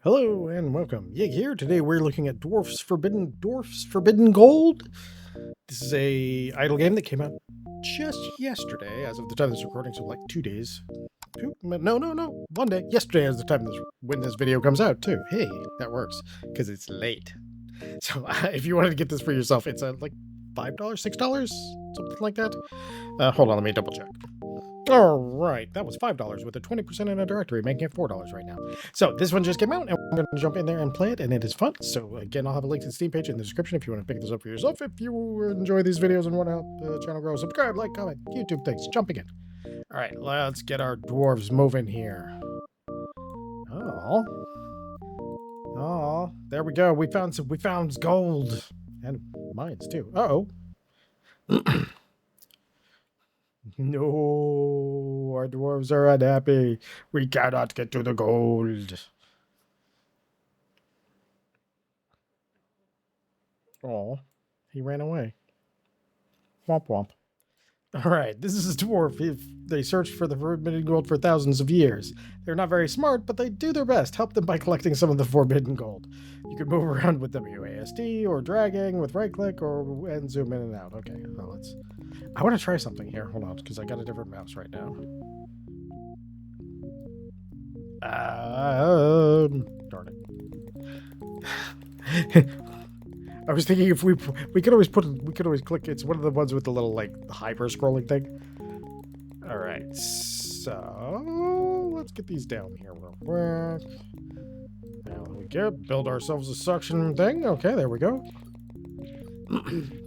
Hello and welcome. Yig here. Today we're looking at Dwarfs Forbidden Gold. This is a idle game that came out just yesterday, as of the time of this recording, so like 2 days. No, 1 day. Yesterday, as the time when this video comes out, too. Hey, that works because it's late. So if you wanted to get this for yourself, it's like $5, $6, something like that. Hold on, let me double check. All right, that was $5 with a 20% in a directory, making it $4 right now. So this one just came out, and we're going to jump in there and play it, and it is fun. So again, I'll have a link to the Steam page in the description if you want to pick this up for yourself. If you enjoy these videos and want to help the channel grow, subscribe, like, comment, YouTube things. Jumping in. All right, let's get our dwarves moving here. Oh, there we go. We found gold and mines too. Uh-oh. No, our dwarves are unhappy. We cannot get to the gold. Oh, he ran away. Womp womp. All right, this is a dwarf. They searched for the forbidden gold for thousands of years. They're not very smart, but they do their best. Help them by collecting some of the forbidden gold. You can move around with WASD or dragging with right click and zoom in and out. Okay, well, I want to try something here. Hold on, because I got a different mouse right now. Darn it. I was thinking if we could always click. It's one of the ones with the little like hyper scrolling thing. All right, so let's get these down here real quick. Now we go build ourselves a suction thing. Okay, there we go.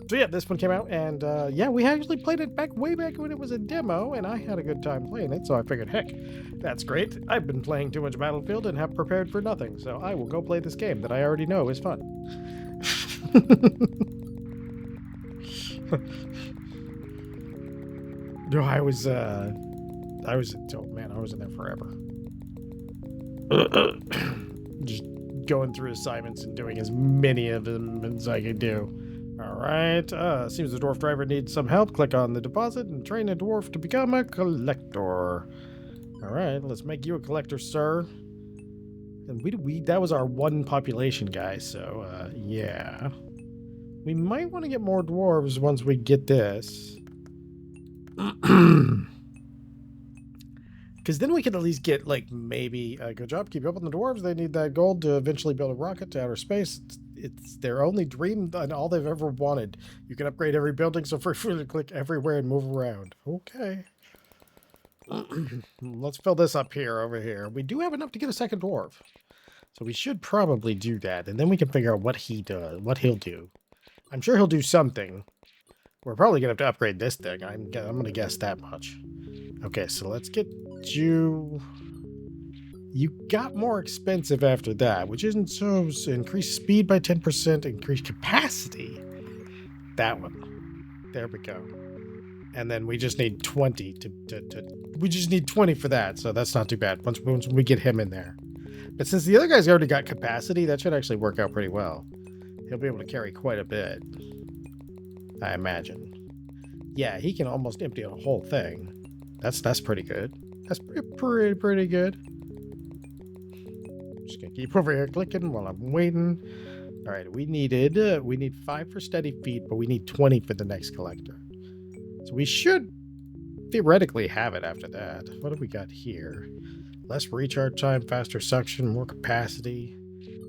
So yeah, this one came out, and yeah, we actually played it way back when it was a demo, and I had a good time playing it, so I figured, heck, that's great. I've been playing too much Battlefield and have prepared for nothing, so I will go play this game that I already know is fun. No, I was in there forever. Just going through assignments and doing as many of them as I could do. All right, seems the dwarf driver needs some help. Click on the deposit and train a dwarf to become a collector. All right, let's make you a collector, sir. And that was our one population guy, so yeah. We might want to get more dwarves once we get this. Because then we can at least get, like, maybe good job. Keep up on the dwarves. They need that gold to eventually build a rocket to outer space. It's their only dream and all they've ever wanted. You can upgrade every building, so feel free to click everywhere and move around. Okay. Let's fill this up over here. We do have enough to get a second dwarf. So we should probably do that, and then we can figure out what he'll do. I'm sure he'll do something. We're probably going to have to upgrade this thing. I'm going to guess that much. Okay, so let's get you... You got more expensive after that, which isn't so increased speed by 10%, increased capacity. That one. There we go. And then we just need 20 we just need 20 for that, so that's not too bad once we get him in there. But since the other guy's already got capacity, that should actually work out pretty well. He'll be able to carry quite a bit, I imagine. Yeah, he can almost empty a whole thing. That's pretty good. That's pretty good. Just gonna keep over here clicking while I'm waiting. All right, we need 5 for steady feet, but we need 20 for the next collector. So we should theoretically have it after that. What have we got here? Less recharge time, faster suction, more capacity.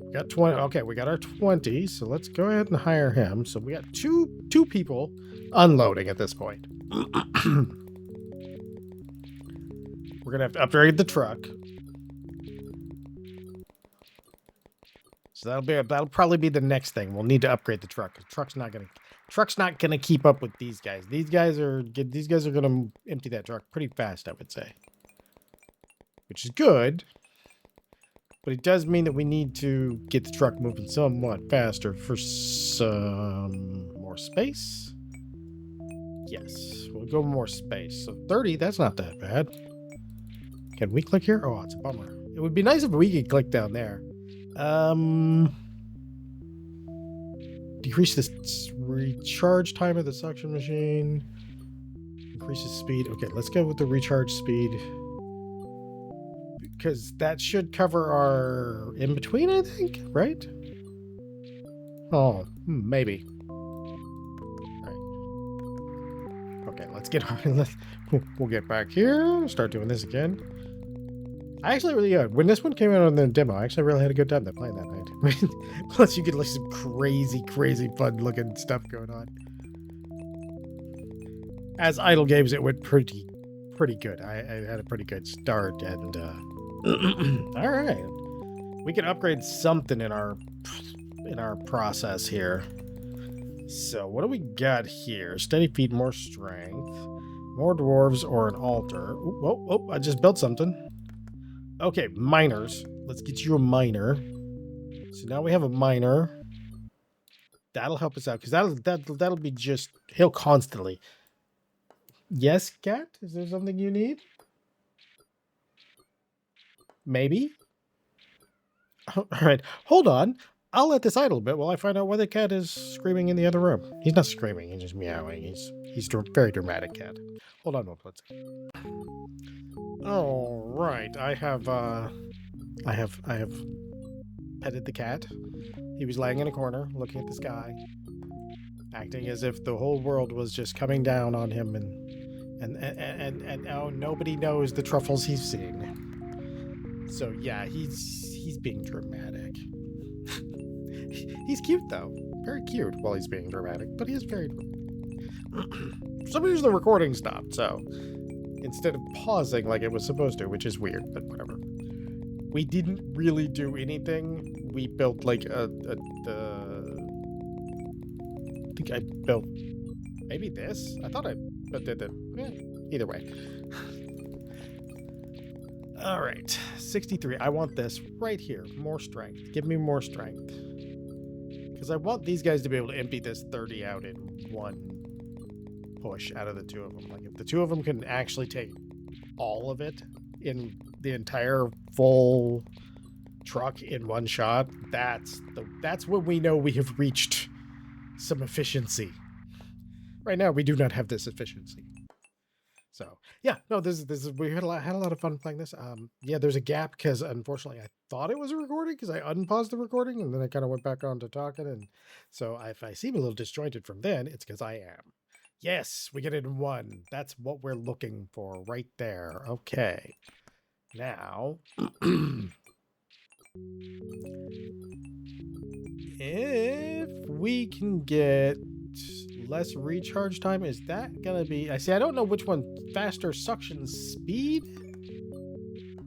We got 20. Okay, we got our 20. So let's go ahead and hire him. So we got two people unloading at this point. We're gonna have to upgrade the truck. So that'll probably be the next thing. We'll need to upgrade the truck. The truck's not gonna keep up with these guys. These guys are gonna empty that truck pretty fast, I would say. Which is good. But it does mean that we need to get the truck moving somewhat faster for some more space. Yes, we'll go more space. So 30, that's not that bad. Can we click here? Oh, it's a bummer. It would be nice if we could click down there. Decrease the recharge time of the suction machine. Increases speed. Okay, let's go with the recharge speed. because that should cover our in-between, I think, right? Oh, maybe. All right. Okay, let's get we'll get back here, start doing this again. I actually really, when this one came out on the demo, I actually really had a good time playing that night. Plus, you could like some crazy, crazy fun-looking stuff going on. As idle games, it went pretty good. I had a pretty good start, and all right, we can upgrade something in our process here. So what do we got here? Steady feet, more strength, more dwarves, or an altar. Oh, I just built something. Okay, miners. Let's get you a miner. So now we have a miner. That'll help us out, because that'll be just, he'll constantly. Yes, cat? Is there something you need? Maybe? All right, hold on. I'll let this idle a bit while I find out why the cat is screaming in the other room. He's not screaming, he's just meowing. He's a very dramatic cat. Hold on, let's see. All right, I have petted the cat. He was laying in a corner, looking at the sky, acting as if the whole world was just coming down on him, and oh, nobody knows the truffles he's seeing. So yeah, he's being dramatic. He's cute though, very cute while he's being dramatic, but he is very. For some reason the recording stopped, so instead of pausing like it was supposed to, which is weird, but whatever. We didn't really do anything. We built like I think I built maybe this. I thought I did it. Either way. All right, 63. I want this right here. More strength. Give me more strength. Because I want these guys to be able to empty this 30 out in one push out of the two of them. Like if the two of them can actually take all of it in the entire full truck in one shot, that's when we know we have reached some efficiency. Right now, we do not have this efficiency. So yeah, no, this is we had a lot of fun playing this. Yeah, there's a gap because unfortunately I thought it was a recording because I unpaused the recording and then I kind of went back on to talking, and so if I seem a little disjointed from then, it's because I am. Yes, we get it in one. That's what we're looking for right there. Okay. Now, if we can get less recharge time, is that gonna be, I don't know which one, faster suction speed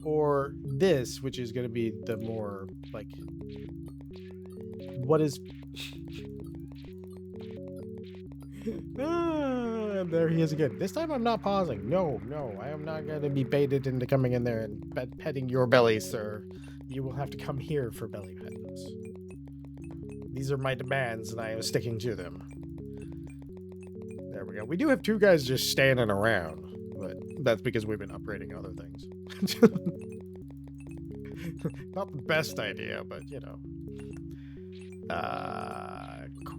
or this, which is gonna be the more like, what is there he is again. This time I'm not pausing. No, I am not going to be baited into coming in there and petting your belly, sir. You will have to come here for belly pets. These are my demands, and I am sticking to them. There we go. We do have two guys just standing around, but that's because we've been upgrading other things. Not the best idea, but you know.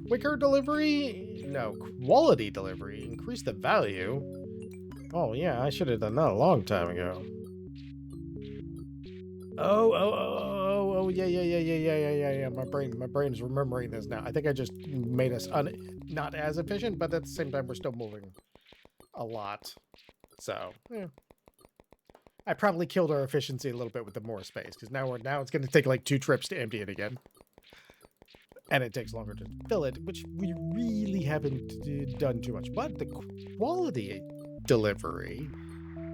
Quicker delivery? No, quality delivery. Increase the value. Oh yeah, I should have done that a long time ago. Oh, yeah. My brain is remembering this now. I think I just made us not as efficient, but at the same time we're still moving a lot. So, yeah. I probably killed our efficiency a little bit with the more space, because now it's going to take like 2 trips to empty it again. And it takes longer to fill it, which we really haven't done too much. But the quality delivery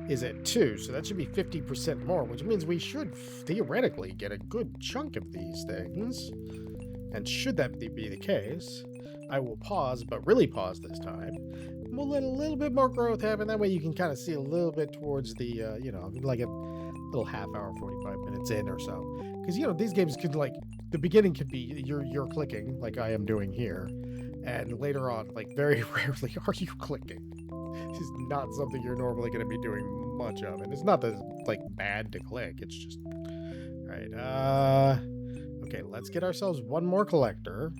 is at 2, so that should be 50% more, which means we should theoretically get a good chunk of these things. And should that be the case, I will pause, but really pause this time. We'll let a little bit more growth happen. That way you can kind of see a little bit towards the, you know, like a little half hour, 45 minutes in or so. Because, you know, these games could like, the beginning could be you're clicking like I am doing here, and later on, like very rarely are you clicking. This is not something you're normally going to be doing much of, and it's not that it's like bad to click. It's just all right. Okay, let's get ourselves one more collector.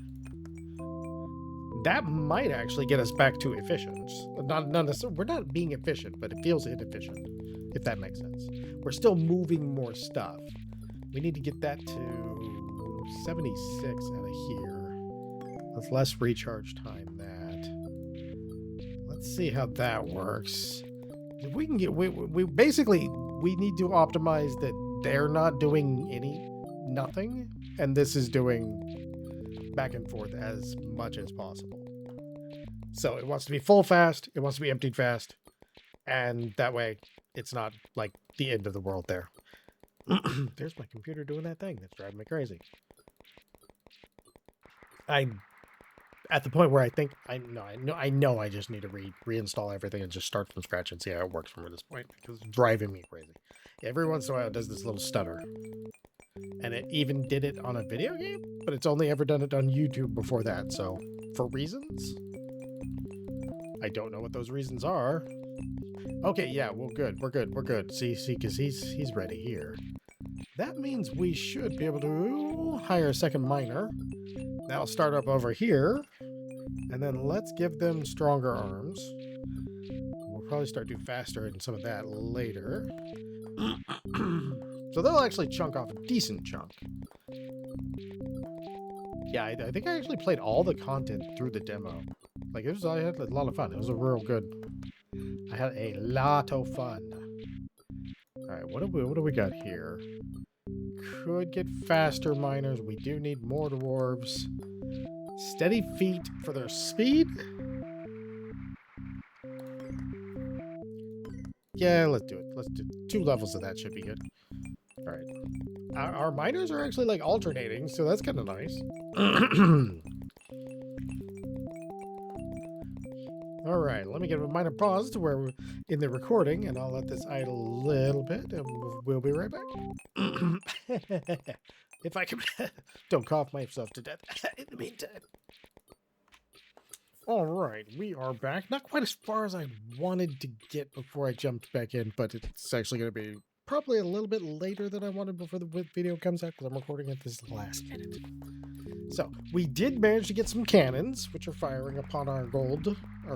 That might actually get us back to efficient. Not necessarily. We're not being efficient, but it feels inefficient. if that makes sense. We're still moving more stuff. We need to get that to 76 out of here. That's less recharge time that. Let's see how that works. If we can get, we basically, we need to optimize that they're not doing nothing, and this is doing back and forth as much as possible. So it wants to be full fast, it wants to be emptied fast, and that way it's not like the end of the world there. There's my computer doing that thing that's driving me crazy. I'm at the point where I think I know I just need to reinstall everything and just start from scratch and see how it works from this point, because it's driving me crazy. Every once in a while it does this little stutter. And it even did it on a video game, but it's only ever done it on YouTube before that. So for reasons, I don't know what those reasons are. Okay, yeah, well, we're good. See, because he's ready here. That means we should be able to hire a second miner. That'll start up over here, and then let's give them stronger arms. We'll probably start doing faster and some of that later. So they'll actually chunk off a decent chunk. Yeah, I think I actually played all the content through the demo. Like, I had a lot of fun. It was a real good. I had a lot of fun. All right, what do we got here? Could get faster miners. We do need more dwarves. Steady feet for their speed. Yeah, let's do it. Let's do 2 levels of that should be good. All right. Our miners are actually like alternating, so that's kind of nice. All right, let me get a minor pause to where we're in the recording, and I'll let this idle a little bit, and we'll be right back. If I can, don't cough myself to death in the meantime. All right, we are back. Not quite as far as I wanted to get before I jumped back in, but it's actually going to be probably a little bit later than I wanted before the video comes out, because I'm recording at this last minute. So, we did manage to get some cannons, which are firing upon our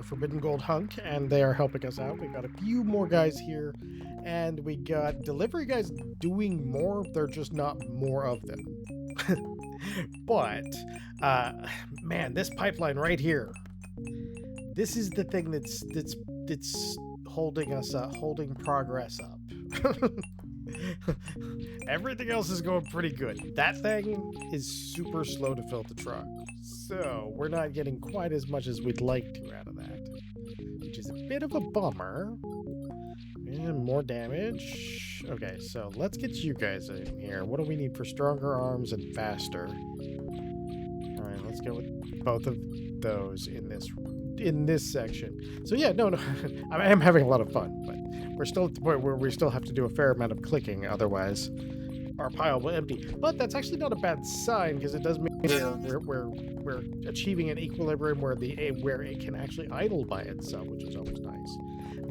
forbidden gold hunk, and they are helping us out. We've got a few more guys here, and we got delivery guys doing more. They're just not more of them. But, man, this pipeline right here, this is the thing that's holding us up, holding progress up. Everything else is going pretty good. That thing is super slow to fill the truck, so we're not getting quite as much as we'd like to out of that, which is a bit of a bummer. And more damage. Okay, so let's get you guys in here. What do we need for stronger arms and faster? All right, let's go with both of those in this section. So yeah, no, I am having a lot of fun, but we're still at the point where we still have to do a fair amount of clicking, otherwise our pile will empty. But that's actually not a bad sign, because it does mean we're achieving an equilibrium where it can actually idle by itself, which is always nice.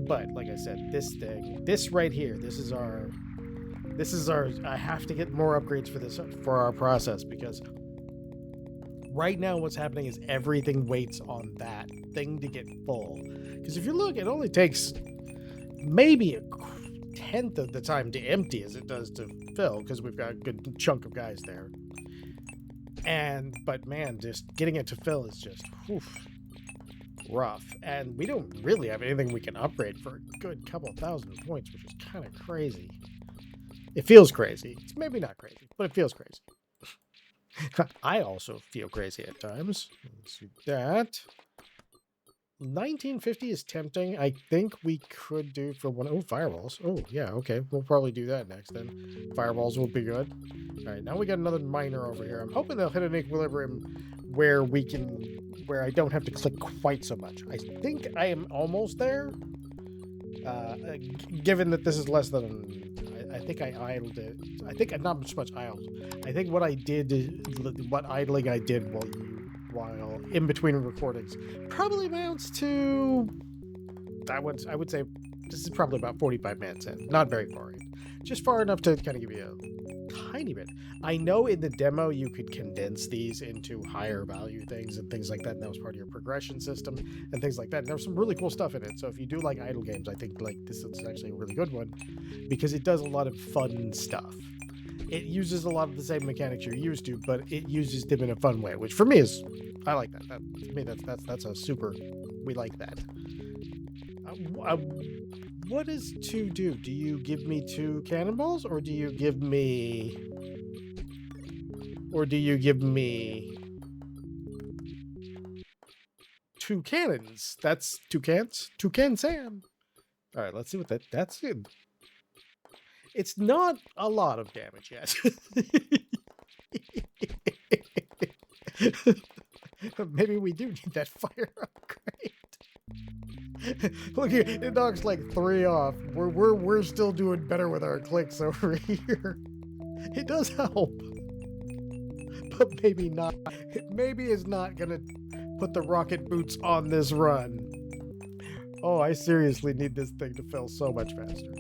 But like I said, this right here, this is our. I have to get more upgrades for our process, because right now what's happening is everything waits on that thing to get full. Because if you look, it only takes maybe a 1/10 of the time to empty as it does to fill, because we've got a good chunk of guys there. But man, just getting it to fill is just rough. And we don't really have anything we can upgrade for a good couple thousand points, which is kind of crazy. It feels crazy. It's maybe not crazy, but it feels crazy. I also feel crazy at times. Let's do that. 1950 is tempting. I think we could do for one. Oh, fireballs. Oh, yeah, okay. We'll probably do that next then. Fireballs will be good. All right, now we got another miner over here. I'm hoping they'll hit an equilibrium where I don't have to click quite so much. I think I am almost there. Given that this is less than, I think I idled it. I think not so much idled. I think what idling I did while in between recordings probably amounts to, I would say this is probably about 45 minutes in, not very far in. just far enough to kind of give you a tiny bit. I know in the demo you could condense these into higher value things and things like that, and that was part of your progression system and things like that. And there's some really cool stuff in it. So if you do like idle games, I think like this is actually a really good one because it does a lot of fun stuff. It uses a lot of the same mechanics you're used to, but it uses them in a fun way, which for me is, I like that. To me, that's a super. We like that. What does 2 do? Do you give me 2 cannonballs, or do you give me 2 cannons? That's 2 cans. 2 can Sam. All right, let's see what that's good. It's not a lot of damage yet. Maybe we do need that fire upgrade. Look here, it knocks like 3 off. We're still doing better with our clicks over here. It does help, but maybe not. Maybe it's not gonna put the rocket boots on this run. Oh, I seriously need this thing to fill so much faster.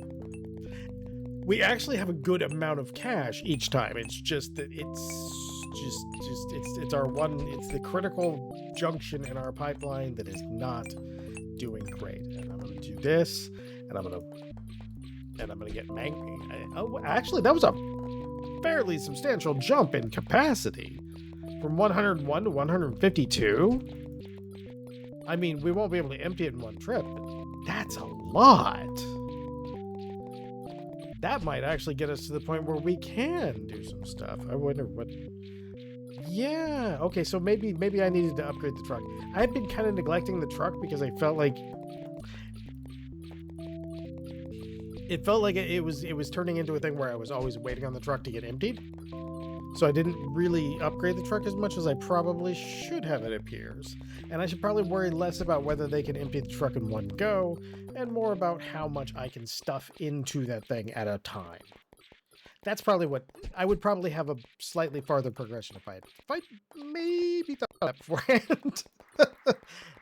We actually have a good amount of cash each time. It's just that it's our one. It's the critical junction in our pipeline that is not doing great. And I'm gonna do this, and I'm gonna get oh, actually, that was a fairly substantial jump in capacity from 101 to 152. I mean, we won't be able to empty it in one trip, but that's a lot. That might actually get us to the point where we can do some stuff. I wonder what. Yeah. Okay. So maybe I needed to upgrade the truck. I've been kind of neglecting the truck because I felt like it was turning into a thing where I was always waiting on the truck to get emptied. So I didn't really upgrade the truck as much as I probably should have, it appears. And I should probably worry less about whether they can empty the truck in one go, and more about how much I can stuff into that thing at a time. That's probably what I would probably have a slightly farther progression if I maybe thought that beforehand.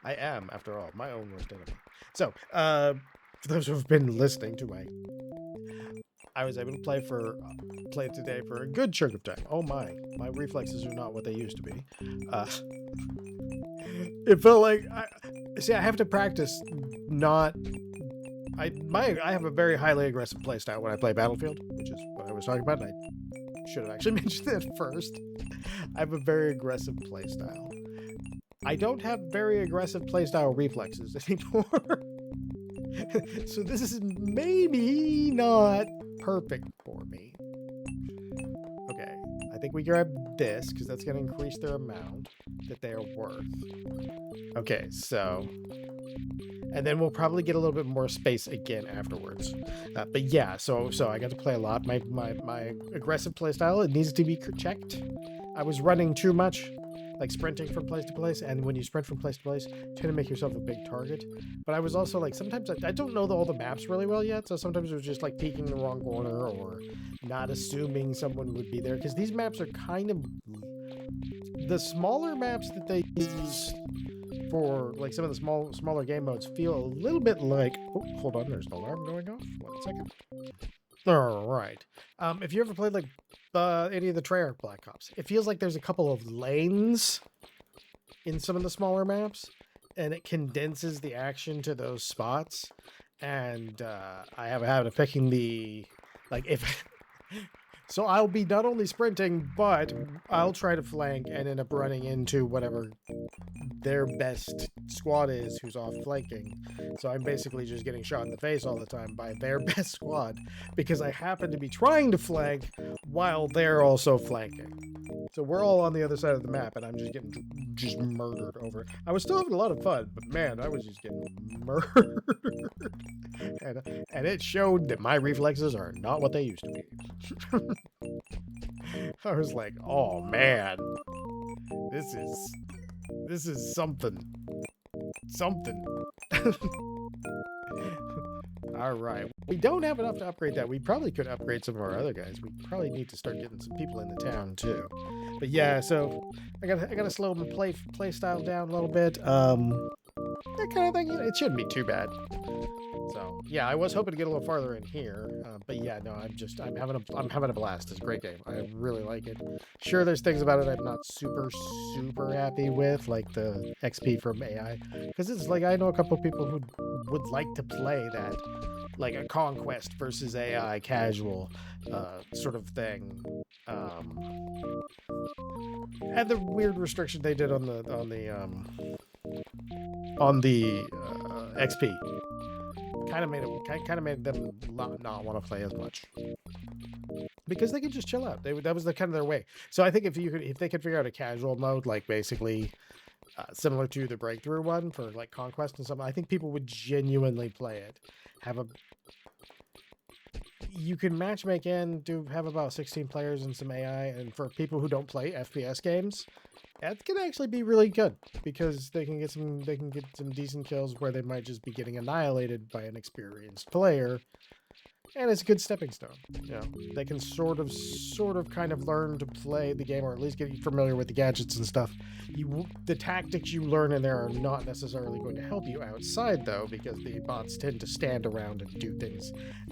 I am, after all, my own worst enemy. So, for those who have been listening to I was able to play today for a good chunk of time. Oh my reflexes are not what they used to be. It felt like I have to practice not. I have a very highly aggressive playstyle when I play Battlefield, which is what I was talking about. And I should have actually mentioned that first. I have a very aggressive playstyle. I don't have very aggressive playstyle reflexes anymore. So this is maybe not perfect for me. Okay, I think we grab this because that's going to increase their amount that they are worth. Okay, so, and then we'll probably get a little bit more space again afterwards. But yeah, so I got to play a lot. My aggressive play style, it needs to be checked. I was running too much, like sprinting from place to place, and when you sprint from place to place, you tend to make yourself a big target. But I was also like, sometimes I don't know all the maps really well yet, so sometimes it was just like peeking the wrong corner or not assuming someone would be there, because these maps are kind of the smaller maps that they use for like some of the smaller game modes feel a little bit like, oh, hold on, there's an alarm going off. 1 second. All right. If you ever played like any of the Treyarch Black Ops, it feels like there's a couple of lanes in some of the smaller maps, and it condenses the action to those spots. And I have a habit of picking the if. So I'll be not only sprinting, but I'll try to flank and end up running into whatever their best squad is who's off flanking. So I'm basically just getting shot in the face all the time by their best squad because I happen to be trying to flank while they're also flanking. So we're all on the other side of the map, and I'm just getting murdered over it. I was still having a lot of fun, but man, I was just getting murdered. and it showed that my reflexes are not what they used to be. I was like, oh man, this is something. All right, we don't have enough to upgrade that. We probably could upgrade some of our other guys. We probably need to start getting some people in the town too. But yeah, so I gotta slow my play style down a little bit. That kind of thing. It shouldn't be too bad. So yeah, I was hoping to get a little farther in here, but yeah, no, I'm having a blast. It's a great game. I really like it. Sure, there's things about it I'm not super happy with, like the XP from AI, because it's like I know a couple of people who would like to play that, like a conquest versus AI casual sort of thing. And the weird restriction they did on the XP kind of made them not want to play as much because they could just chill out. That was the kind of their way. So I think if they could figure out a casual mode, like basically similar to the breakthrough one for like conquest and something, I think people would genuinely play it. You can matchmake and have about 16 players and some AI, and for people who don't play FPS games, that can actually be really good because they can get some decent kills where they might just be getting annihilated by an experienced player, and it's a good stepping stone. You know, they can sort of kind of learn to play the game, or at least get familiar with the gadgets and stuff. The tactics you learn in there are not necessarily going to help you outside, though, because the bots tend to stand around and do things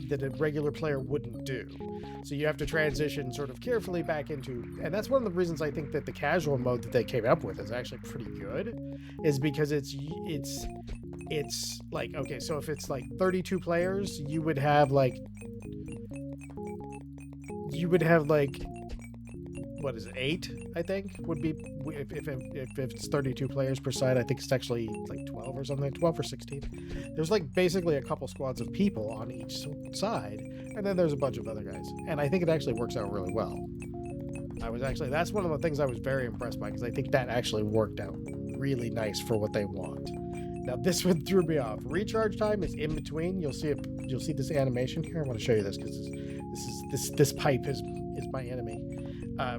that a regular player wouldn't do. So you have to transition sort of carefully back into, and that's one of the reasons I think that the casual mode that they came up with is actually pretty good, is because it's like, okay, so if it's like 32 players, you would have like what is it, 8, I think would be, if it's 32 players per side. I think it's actually like 12 or something, 12 or 16. There's like basically a couple squads of people on each side, and then there's a bunch of other guys, and I think it actually works out really well. That's one of the things I was very impressed by, because I think that actually worked out really nice for what they want. Now this one threw me off. Recharge time is in between. You'll see this animation here. I want to show you this because this pipe is my enemy.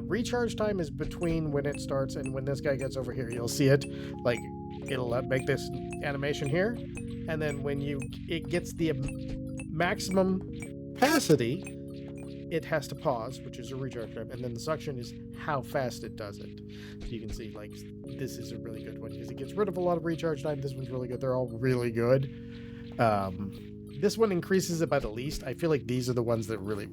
Recharge time is between when it starts and when this guy gets over here. You'll see it, like, it'll make this animation here, and then when it gets the maximum capacity, it has to pause, which is a recharge time, and then the suction is how fast it does it. So you can see, like, this is a really good one because it gets rid of a lot of recharge time. This one's really good. They're all really good. This one increases it by the least. I feel like these are the ones that really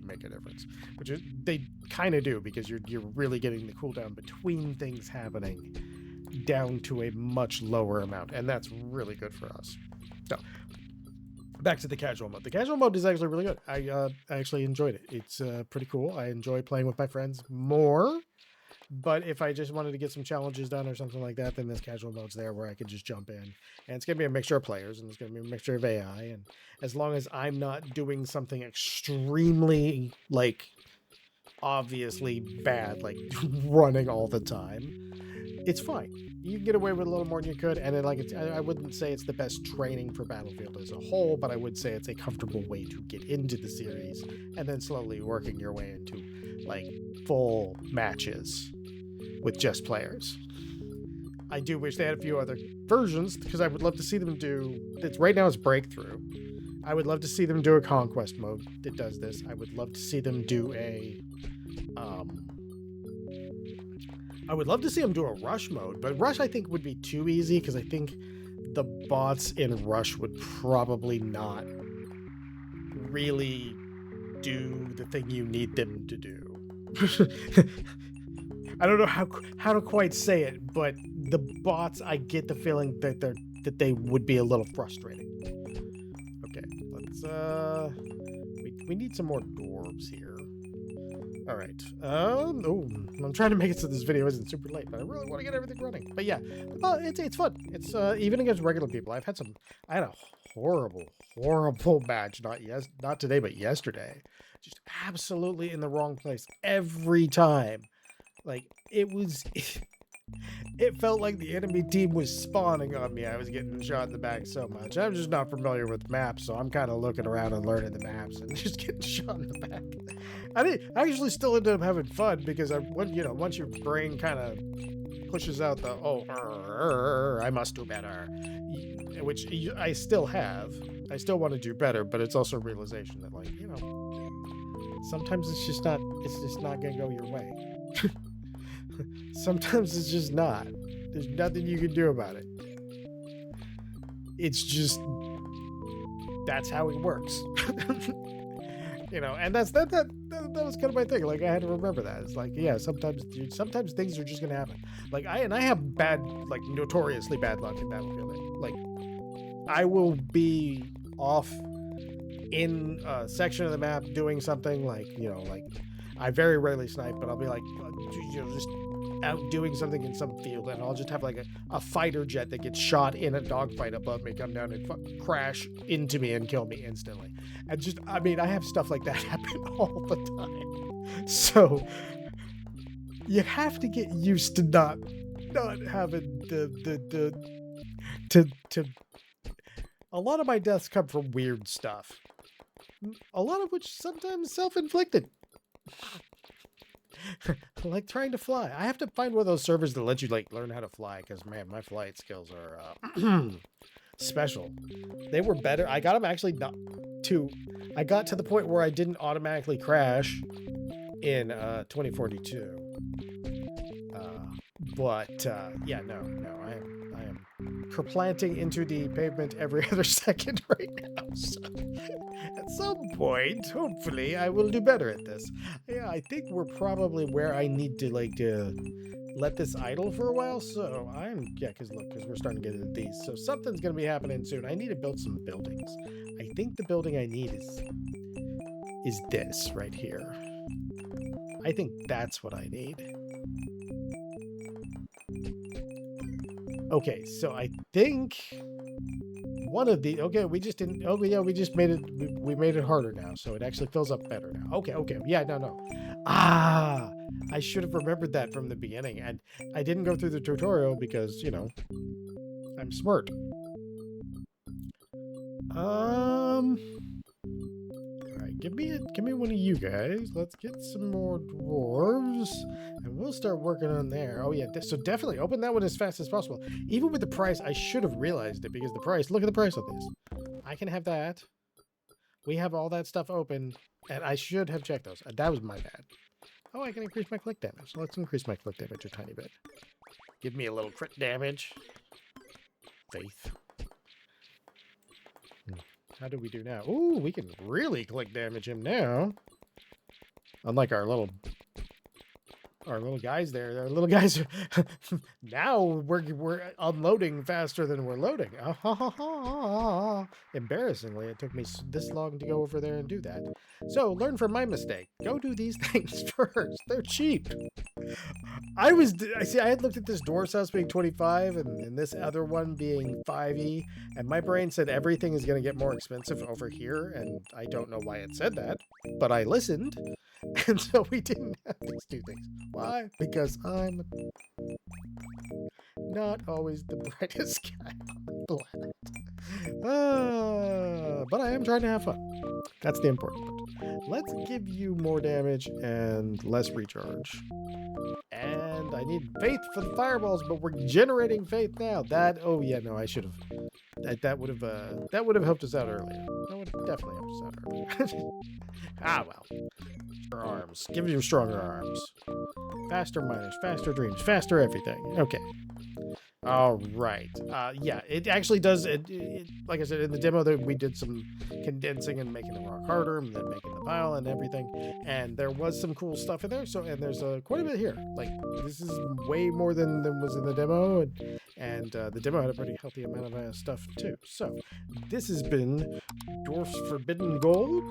make a difference, which they kind of do, because you're really getting the cooldown between things happening down to a much lower amount, and that's really good for us. So back to the casual mode. The casual mode is actually really good. I actually enjoyed it. It's pretty cool. I enjoy playing with my friends more. But if I just wanted to get some challenges done or something like that, then this casual mode's there where I could just jump in. And it's going to be a mixture of players, and it's going to be a mixture of AI. And as long as I'm not doing something extremely, like, obviously bad, like running all the time, it's fine. You can get away with a little more than you could. And then, like, I wouldn't say it's the best training for Battlefield as a whole, but I would say it's a comfortable way to get into the series and then slowly working your way into, like, full matches with just players. I do wish they had a few other versions, because I would love to see them do. Right now it's breakthrough. I would love to see them do a conquest mode that does this. I would love to see them do a rush mode, but rush I think would be too easy, because I think the bots in rush would probably not really do the thing you need them to do. I don't know how to quite say it, but the bots, I get the feeling that they would be a little frustrating. Okay, let's we need some more dwarves here. All right. I'm trying to make it so this video isn't super late, but I really want to get everything running. But yeah, it's fun. It's even against regular people. I had a horrible match. Not today, but yesterday. Just absolutely in the wrong place every time. Like, it felt like the enemy team was spawning on me. I was getting shot in the back so much. I'm just not familiar with maps, so I'm kind of looking around and learning the maps and just getting shot in the back. I actually still ended up having fun, because once your brain kind of pushes out the I must do better, which I still have. I still want to do better, but it's also a realization that, like, sometimes it's just not gonna go your way. Sometimes it's just not. There's nothing you can do about it. It's just that's how it works. You know, and that was kind of my thing. Like I had to remember that. It's like, yeah, sometimes, dude, sometimes things are just gonna happen. Like I have bad, like notoriously bad luck in Battlefield. Like I will be off in a section of the map doing something, like, you know, like I very rarely snipe, but I'll be like, you know, just out doing something in some field, and I'll just have like a fighter jet that gets shot in a dogfight above me come down and crash into me and kill me instantly. And just, I mean, I have stuff like that happen all the time. So you have to get used to not having to a lot of my deaths come from weird stuff, a lot of which sometimes self-inflicted. Like trying to fly. I have to find one of those servers that let you like learn how to fly, because man, my flight skills are special. They were better. I got them actually not to. I got to the point where I didn't automatically crash in 2042. Yeah, no, I am kerplanting into the pavement every other second right now. So at some point, hopefully, I will do better at this. Yeah, I think we're probably where I need to like let this idle for a while. So because we're starting to get into these. So something's gonna be happening soon. I need to build some buildings. I think the building I need is this right here. I think that's what I need. Okay, so I think one of the, okay, we just didn't, oh yeah, we just made it, we made it harder now, so it actually fills up better now. Okay, yeah, no. I should have remembered that from the beginning, and I didn't go through the tutorial because, you know, I'm smart. Alright, give me one of you guys. Let's get some more dwarves, and we'll start working on there. Oh yeah, so definitely open that one as fast as possible. Even with the price, I should have realized it, because the price, look at the price on this. I can have that. We have all that stuff open, and I should have checked those. That was my bad. Oh, I can increase my click damage. Let's increase my click damage a tiny bit. Give me a little crit damage. Faith. How do we do now? Ooh, we can really click damage him now. Unlike our little guys there. Our little guys are now we're unloading faster than we're loading. Embarrassingly, it took me this long to go over there and do that. So learn from my mistake. Go do these things first. They're cheap. I had looked at this dwarf's house being 25 and this other one being 5e, and my brain said everything is going to get more expensive over here, and I don't know why it said that, but I listened. And so we didn't have these two things. Why? Because I'm not always the brightest guy on the planet. But I am trying to have fun. That's the important part. Let's give you more damage and less recharge. And I need faith for the fireballs, but we're generating faith now. Oh yeah, no, I should have. That would have helped us out earlier. That would have definitely helped us out earlier. Well. Arms. Give you stronger arms. Faster miners, faster dreams, faster everything. Okay. All right. Yeah, it actually does. Like I said, in the demo, that we did some condensing and making the rock harder, and then making the pile and everything. And there was some cool stuff in there. And there's quite a bit here. Like, this is way more than was in the demo, and the demo had a pretty healthy amount of stuff too. So this has been Dwarfs Forbidden Gold.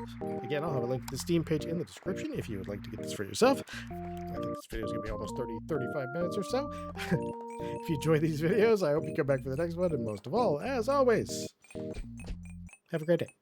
Again, I'll have a link to the Steam page in the description if you would like to get this for yourself. I think this video is going to be almost 35 minutes or so. If you enjoy these videos, I hope you come back for the next one. And most of all, as always, have a great day.